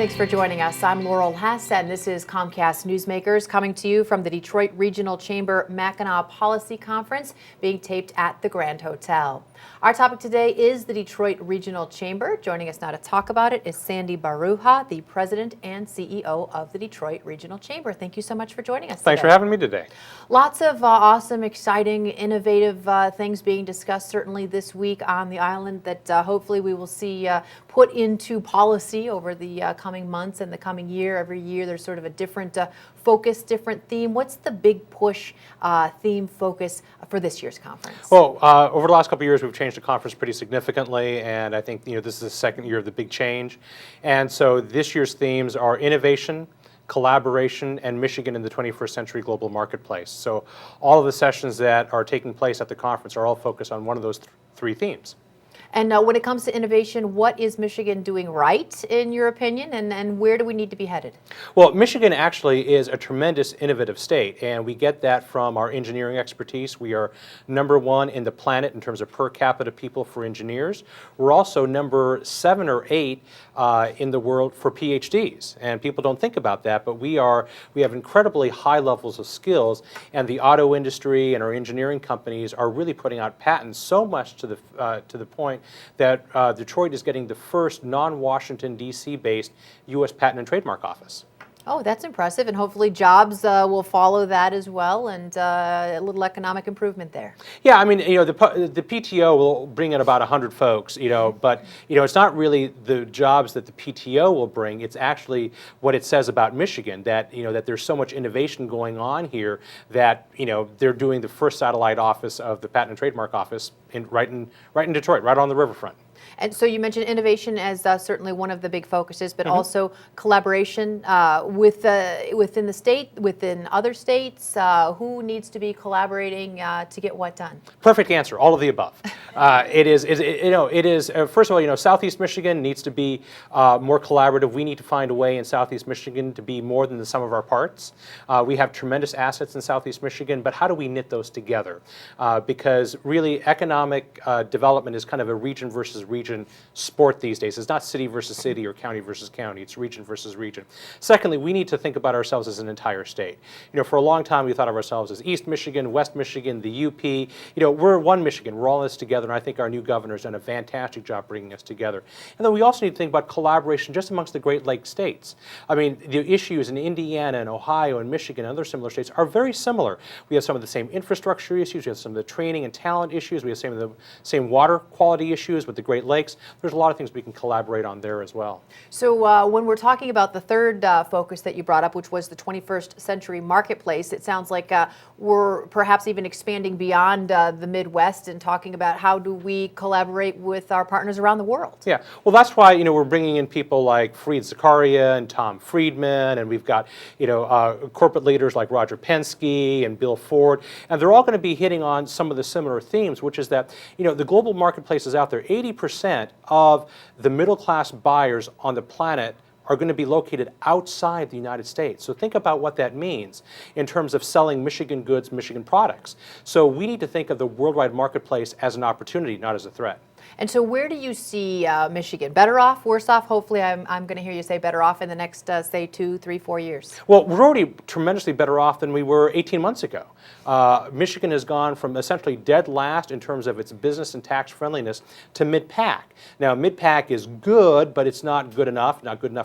Thanks for joining us. I'm Laurel Hess, and this is Comcast Newsmakers, coming to you from the Detroit Regional Chamber Mackinac Policy Conference, being taped at the Grand Hotel. Our topic today is the Detroit Regional Chamber. Joining us now to talk about it is Sandy Baruah, the President and CEO of the Detroit Regional Chamber. Thank you so much for joining us Thanks today. for having me today. Lots of awesome, exciting, innovative things being discussed certainly this week on the island that hopefully we will see put into policy over the coming months and the coming year. Every year there's sort of a different focus, different theme. What's the big push theme focus for this year's conference? Well, over the last couple of years, we've changed the conference pretty significantly, and I think this is the second year of the big change. And so this year's themes are innovation, collaboration, and Michigan in the 21st century global marketplace. So all of the sessions that are taking place at the conference are all focused on one of those three themes. And when it comes to innovation, what is Michigan doing right, in your opinion, and where do we need to be headed? Well, Michigan actually is a tremendous innovative state, and we get that from our engineering expertise. We are #1 in the planet in terms of per capita people for engineers. We're also number 7 or 8 in the world for PhDs, and people don't think about that, but we have incredibly high levels of skills, and the auto industry and our engineering companies are really putting out patents so much to the point that Detroit is getting the first non-Washington, D.C. based U.S. Patent and Trademark Office. Oh, that's impressive, and hopefully jobs will follow that as well, and a little economic improvement there. Yeah, I mean, the PTO will bring in about 100 folks, but it's not really the jobs that the PTO will bring. It's actually what it says about Michigan, that that there's so much innovation going on here that they're doing the first satellite office of the Patent and Trademark Office right in Detroit, right on the riverfront. And so you mentioned innovation as certainly one of the big focuses, but also collaboration within the state, within other states. Who needs to be collaborating to get what done? Perfect answer. All of the above. It is. First of all, Southeast Michigan needs to be more collaborative. We need to find a way in Southeast Michigan to be more than the sum of our parts. We have tremendous assets in Southeast Michigan, but how do we knit those together? Because really, economic development is kind of a region versus region sport these days. It's not city versus city or county versus county. It's region versus region. Secondly, we need to think about ourselves as an entire state. For a long time we thought of ourselves as East Michigan, West Michigan, the UP. We're one Michigan. We're all in this together, and I think our new governor has done a fantastic job bringing us together. And then we also need to think about collaboration just amongst the Great Lakes states. I mean, the issues in Indiana and Ohio and Michigan and other similar states are very similar. We have some of the same infrastructure issues. We have some of the training and talent issues. We have some of the same water quality issues with the Great Lakes. There's a lot of things we can collaborate on there as well. So when we're talking about the third focus that you brought up, which was the 21st century marketplace, it sounds like we're perhaps even expanding beyond the Midwest and talking about how do we collaborate with our partners around the world. Yeah, well, that's why we're bringing in people like Fareed Zakaria and Tom Friedman, and we've got corporate leaders like Roger Penske and Bill Ford, and they're all going to be hitting on some of the similar themes, which is that the global marketplace is out there. 80% of the middle-class buyers on the planet are going to be located outside the United States. So think about what that means in terms of selling Michigan goods, Michigan products. So we need to think of the worldwide marketplace as an opportunity, not as a threat. And so where do you see Michigan? Better off, worse off? Hopefully I'm going to hear you say better off in the next, say, 2, 3, 4 years. Well, we're already tremendously better off than we were 18 months ago. Michigan has gone from essentially dead last in terms of its business and tax friendliness to mid-pack. Now, mid-pack is good, but it's not good enough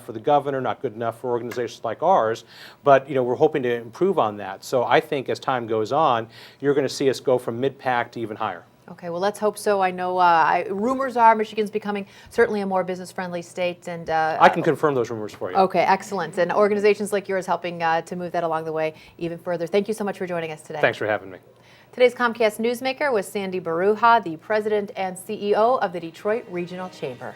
for the governor, not good enough for organizations like ours, but we're hoping to improve on that. So I think as time goes on, you're going to see us go from mid-pack to even higher. Okay, well, let's hope so. I know rumors are Michigan's becoming certainly a more business-friendly state, and I can confirm those rumors for you. Okay, excellent. And organizations like yours helping to move that along the way even further. Thank you so much for joining us today. Thanks for having me. Today's Comcast Newsmaker was Sandy Baruah, the President and CEO of the Detroit Regional Chamber.